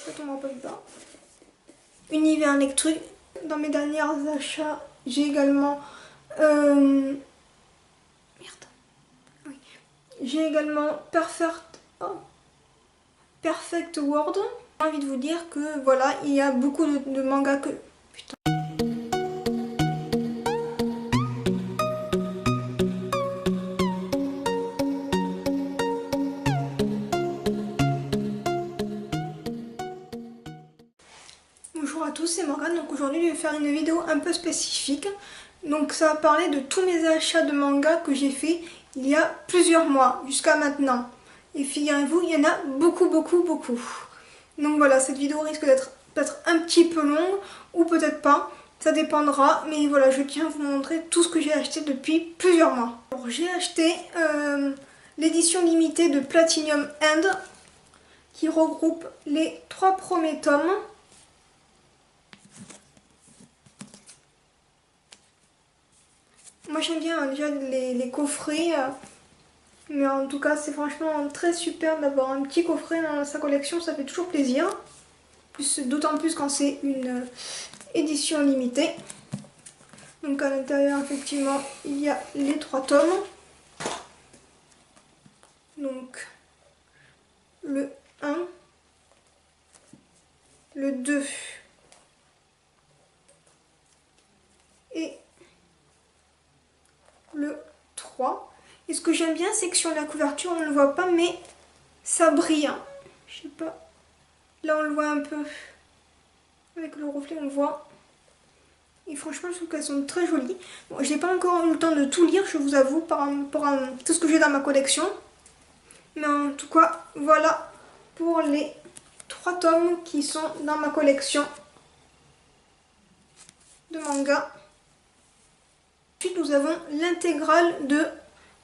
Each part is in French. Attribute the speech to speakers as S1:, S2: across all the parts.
S1: ça tombera pas dedans. Univers électrique. Dans mes derniers achats, j'ai également... Merde. Oui. J'ai également Perfect World. J'ai envie de vous dire que voilà, il y a beaucoup de mangas que... Putain. Bonjour à tous, c'est Morgane. Donc aujourd'hui je vais faire une vidéo un peu spécifique. Donc ça va parler de tous mes achats de mangas que j'ai fait il y a plusieurs mois jusqu'à maintenant. Et figurez-vous, il y en a beaucoup. Donc voilà, cette vidéo risque d'être peut-être un petit peu longue ou peut-être pas. Ça dépendra, mais voilà, je tiens à vous montrer tout ce que j'ai acheté depuis plusieurs mois. Alors j'ai acheté l'édition limitée de Platinum End qui regroupe les 3 premiers tomes. Moi j'aime bien déjà les coffrets, mais en tout cas c'est franchement très super d'avoir un petit coffret dans sa collection, ça fait toujours plaisir. D'autant plus quand c'est une édition limitée. Donc à l'intérieur effectivement il y a les 3 tomes. Donc le 1, le 2 et le 3. Et ce que j'aime bien c'est que sur la couverture on ne le voit pas mais ça brille. Je sais pas, là on le voit un peu. Avec le reflet on voit. Et franchement je trouve qu'elles sont très jolies. Bon, j'ai pas encore eu le temps de tout lire, je vous avoue, par rapport à tout ce que j'ai dans ma collection. Mais en tout cas, voilà pour les 3 tomes qui sont dans ma collection de manga. Ensuite nous avons l'intégrale de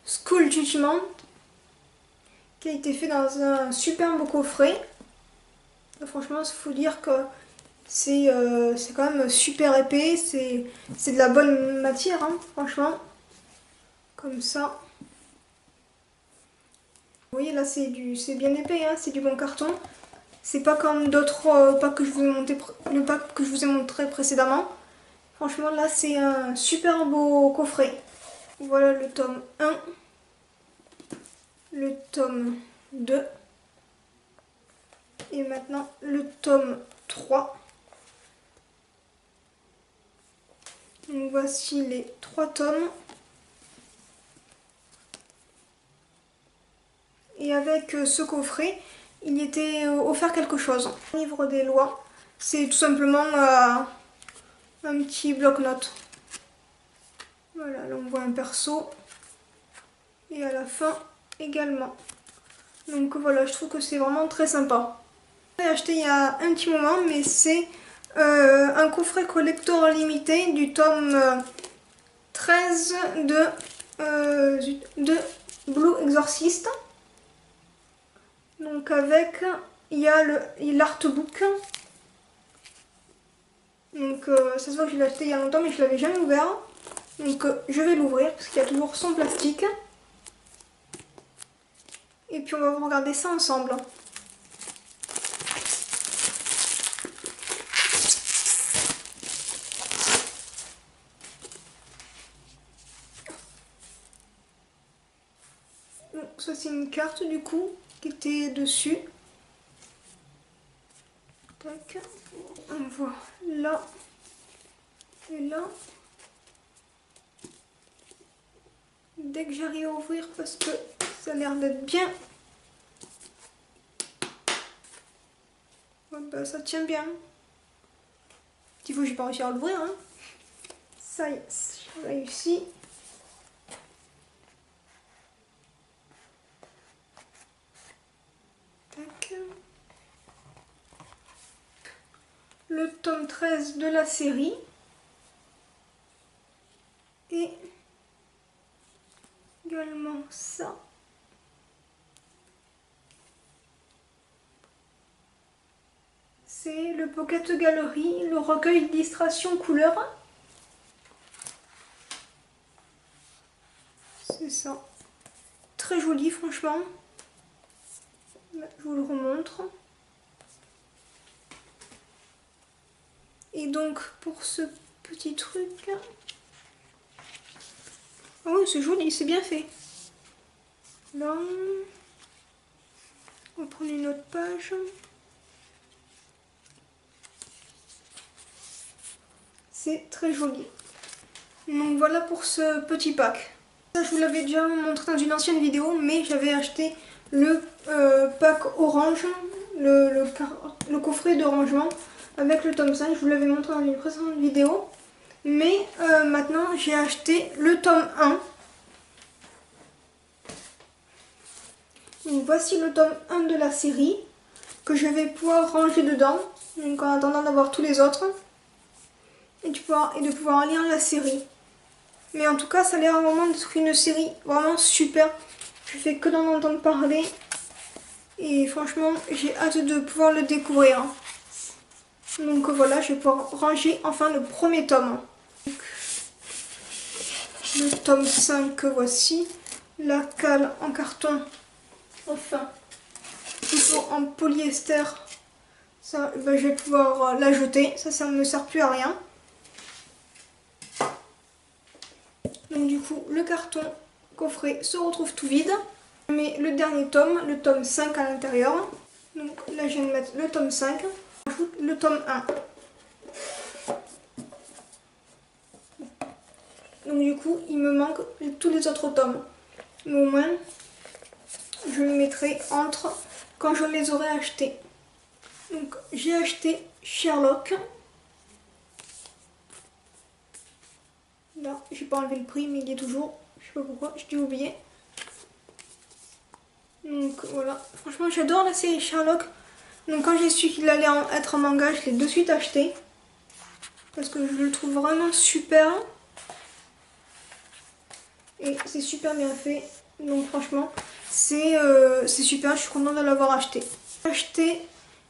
S1: School Judgment qui a été fait dans un superbe coffret. Franchement il faut dire que c'est quand même super épais, c'est de la bonne matière, hein, franchement. Comme ça. Vous voyez là c'est bien épais, hein, c'est du bon carton. C'est pas comme d'autres packs que je vous ai montré, le pack que je vous ai montré précédemment. Franchement là c'est un super beau coffret. Voilà le tome 1, le tome 2 et maintenant le tome 3. Donc voici les 3 tomes. Et avec ce coffret, il était offert quelque chose. Livre des lois, c'est tout simplement un petit bloc-notes. Voilà, là on voit un perso. Et à la fin également. Donc voilà, je trouve que c'est vraiment très sympa. J'ai acheté il y a un petit moment, mais c'est un coffret collector limité du tome 13 de Blue Exorcist. Donc avec, il y a l'artbook. Donc ça se voit que je l'ai acheté il y a longtemps mais je l'avais jamais ouvert. Donc je vais l'ouvrir parce qu'il y a toujours son plastique. Et puis on va regarder ça ensemble. Donc ça c'est une carte du coup qui était dessus. Tac. On voit là et là. Dès que j'arrive à ouvrir parce que ça a l'air d'être bien. Ouais, bah, ça tient bien. Petit peu j'ai pas réussi à l'ouvrir. Hein. Ça y est, j'ai réussi. Tac. Le tome 13 de la série. Et également ça. C'est le Pocket Gallery, le recueil d'illustrations couleurs. C'est ça. Très joli franchement. Là, je vous le remontre. Et donc pour ce petit truc... Oh c'est joli, c'est bien fait. Là, on va prendre une autre page. C'est très joli. Donc voilà pour ce petit pack. Ça je vous l'avais déjà montré dans une ancienne vidéo, mais j'avais acheté le pack orange, le coffret de rangement avec le tome 5. Je vous l'avais montré dans une précédente vidéo. Mais maintenant j'ai acheté le tome 1. Donc voici le tome 1 de la série que je vais pouvoir ranger dedans. Donc en attendant d'avoir tous les autres. Et de pouvoir lire la série. Mais en tout cas, ça a l'air vraiment d'être une série vraiment super. Je fais que d'en entendre parler. Et franchement, j'ai hâte de pouvoir le découvrir. Donc voilà, je vais pouvoir ranger enfin le premier tome. Donc, le tome 5 que voici. La cale en carton. Enfin, toujours en polyester. Ça, ben, je vais pouvoir la jeter. Ça ne me sert plus à rien. Donc du coup, le carton coffret se retrouve tout vide. Je mets le dernier tome, le tome 5 à l'intérieur. Donc là, je viens de mettre le tome 5. J'ajoute le tome 1. Donc du coup, il me manque tous les autres tomes. Mais au moins, je les mettrai entre quand je les aurai achetés. Donc j'ai acheté Sherlock. Là, j'ai pas enlevé le prix, mais il est toujours. Je sais pas pourquoi, je l'ai oublié. Donc voilà, franchement j'adore la série Sherlock. Donc quand j'ai su qu'il allait être en manga, je l'ai de suite acheté. Parce que je le trouve vraiment super. Et c'est super bien fait. Donc franchement, c'est super, je suis contente de l'avoir acheté. J'ai acheté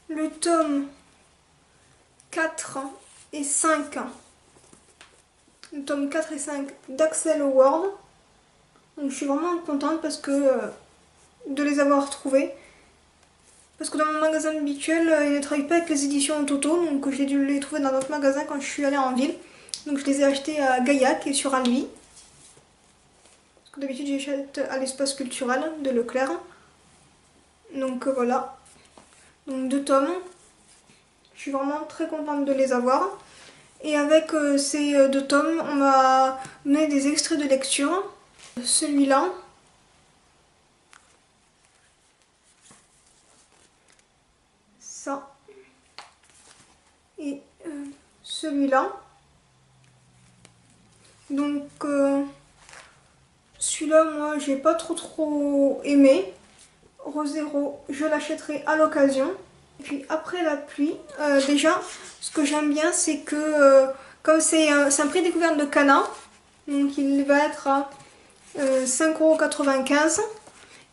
S1: le tome 4 et 5. Le tome 4 et 5 d'Axel World. Donc je suis vraiment contente parce que de les avoir retrouvés. Parce que dans mon magasin habituel, ils ne travaillent pas avec les éditions Toto. Donc j'ai dû les trouver dans d'autres magasins quand je suis allée en ville. Donc je les ai achetés à Gaillac et sur Albi. Parce que d'habitude j'achète à l'espace culturel de Leclerc. Donc voilà. Donc 2 tomes. Je suis vraiment très contente de les avoir. Et avec ces 2 tomes, on m'a donné des extraits de lecture. Celui-là. Ça. Et celui-là. Donc celui-là, moi, j'ai pas trop aimé. Rosero, je l'achèterai à l'occasion. Et puis après la pluie, déjà, ce que j'aime bien, c'est que comme c'est un prix découverte de Cana, donc il va être à 5,95 €.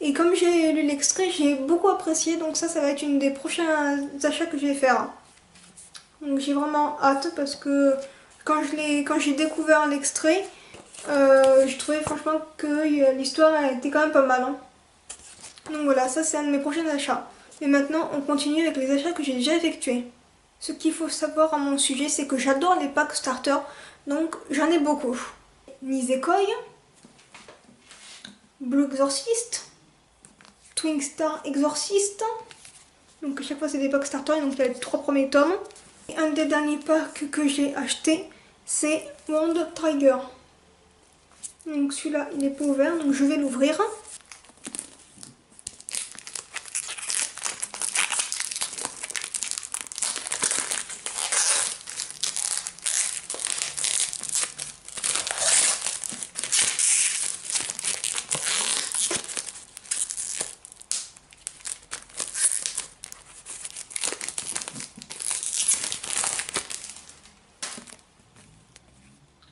S1: Et comme j'ai lu l'extrait, j'ai beaucoup apprécié, donc ça va être une des prochains achats que je vais faire. Donc j'ai vraiment hâte parce que quand j'ai découvert l'extrait, je trouvais franchement que l'histoire était quand même pas mal. Hein. Donc voilà, ça c'est un de mes prochains achats. Mais maintenant, on continue avec les achats que j'ai déjà effectués. Ce qu'il faut savoir à mon sujet, c'est que j'adore les packs starter, donc j'en ai beaucoup. Nisekoi, Blue Exorcist, Twin Star Exorcist. Donc à chaque fois c'est des packs starter, donc il y a les 3 premiers tomes. Et un des derniers packs que j'ai acheté, c'est Wand Trigger. Donc celui-là, il n'est pas ouvert, donc je vais l'ouvrir.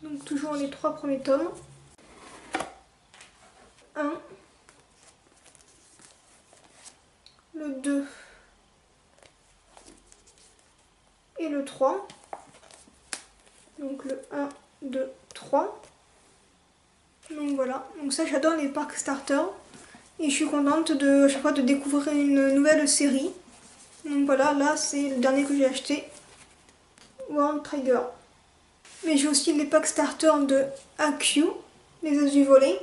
S1: Donc toujours les 3 premiers tomes. 1, le 2 et le 3. Donc le 1, 2, 3. Donc voilà, donc ça j'adore les packs starter. Et je suis contente à chaque fois de découvrir une nouvelle série. Donc voilà, là c'est le dernier que j'ai acheté. World Trigger. Mais j'ai aussi les packs starter de AQ, les as du volet.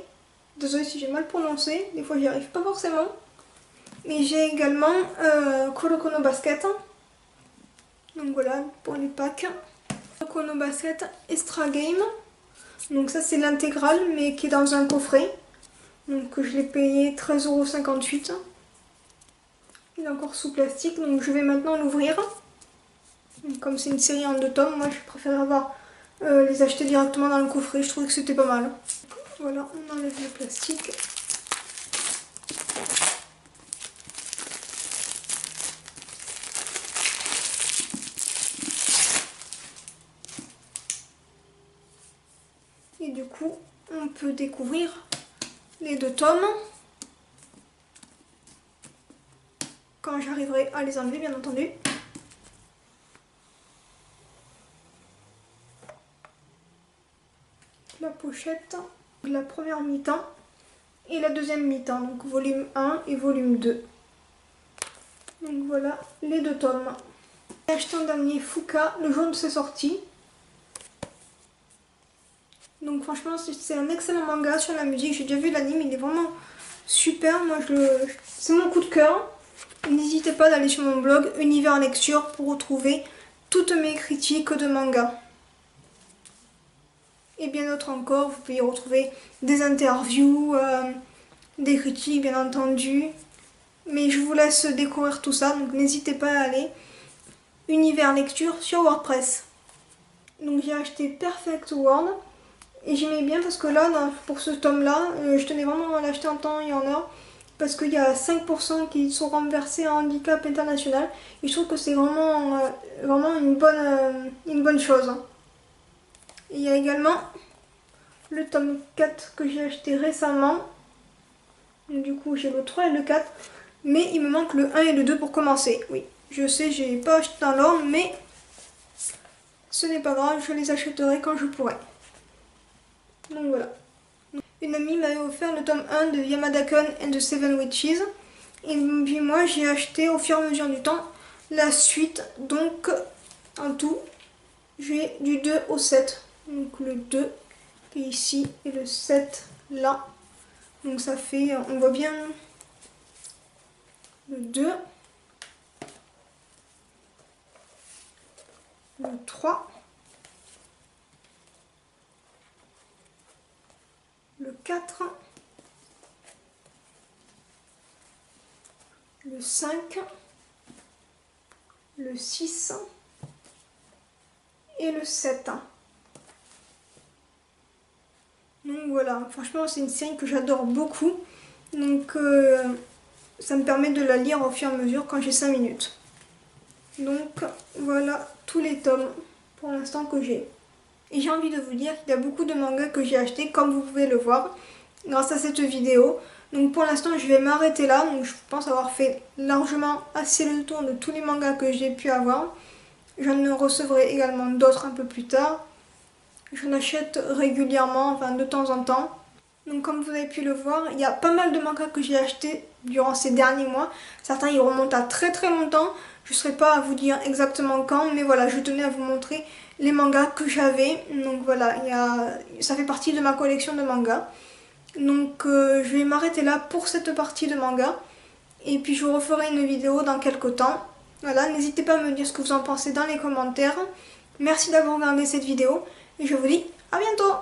S1: Désolée si j'ai mal prononcé, des fois j'y arrive pas forcément. Mais j'ai également Kuroko no Basket. Donc voilà pour les packs. Kuroko no Basket Extra Game. Donc ça c'est l'intégrale mais qui est dans un coffret. Donc je l'ai payé 13,58 €. Il est encore sous plastique, donc je vais maintenant l'ouvrir. Comme c'est une série en 2 tomes, moi je préfère les acheter directement dans le coffret, je trouvais que c'était pas mal. Voilà, on enlève le plastique. Et du coup, on peut découvrir les 2 tomes. Quand j'arriverai à les enlever, bien entendu. La pochette, la première mi-temps et la deuxième mi-temps, donc volume 1 et volume 2. Donc voilà les 2 tomes. J'ai acheté un dernier Fuka le jour de ses sorties. Donc franchement c'est un excellent manga sur la musique, j'ai déjà vu l'anime, il est vraiment super, moi c'est mon coup de cœur. N'hésitez pas d'aller sur mon blog Univers Lecture pour retrouver toutes mes critiques de manga. Et bien d'autres encore, vous pouvez y retrouver des interviews, des critiques bien entendu. Mais je vous laisse découvrir tout ça, donc n'hésitez pas à aller. Univers Lecture sur WordPress. Donc j'ai acheté Perfect World. Et j'aimais bien parce que là, pour ce tome-là, je tenais vraiment à l'acheter en temps et en heure. Parce qu'il y a 5% qui sont renversés en handicap international. Et je trouve que c'est vraiment une bonne chose. Et il y a également le tome 4 que j'ai acheté récemment. Du coup, j'ai le 3 et le 4. Mais il me manque le 1 et le 2 pour commencer. Oui, je sais, j'ai pas acheté dans l'ordre, mais ce n'est pas grave, je les achèterai quand je pourrai. Donc voilà. Une amie m'avait offert le tome 1 de Yamada-kun and the Seven Witches. Et puis moi j'ai acheté au fur et à mesure du temps la suite. Donc en tout j'ai du 2 au 7. Donc le 2 qui est ici et le 7 là. Donc ça fait, on voit bien le 2, le 3, le 4, le 5, le 6 et le 7. Donc voilà, franchement c'est une série que j'adore beaucoup. Donc ça me permet de la lire au fur et à mesure quand j'ai 5 minutes. Donc voilà tous les tomes pour l'instant que j'ai. Et j'ai envie de vous dire qu'il y a beaucoup de mangas que j'ai achetés comme vous pouvez le voir grâce à cette vidéo. Donc pour l'instant je vais m'arrêter là. Donc je pense avoir fait largement assez le tour de tous les mangas que j'ai pu avoir. J'en recevrai également d'autres un peu plus tard. J'en achète régulièrement, enfin de temps en temps. Donc comme vous avez pu le voir, il y a pas mal de mangas que j'ai achetés durant ces derniers mois. Certains ils remontent à très longtemps. Je ne saurais pas à vous dire exactement quand, mais voilà, je tenais à vous montrer les mangas que j'avais. Donc voilà, ça fait partie de ma collection de mangas. Donc je vais m'arrêter là pour cette partie de mangas. Et puis je vous referai une vidéo dans quelques temps. Voilà, n'hésitez pas à me dire ce que vous en pensez dans les commentaires. Merci d'avoir regardé cette vidéo et je vous dis à bientôt.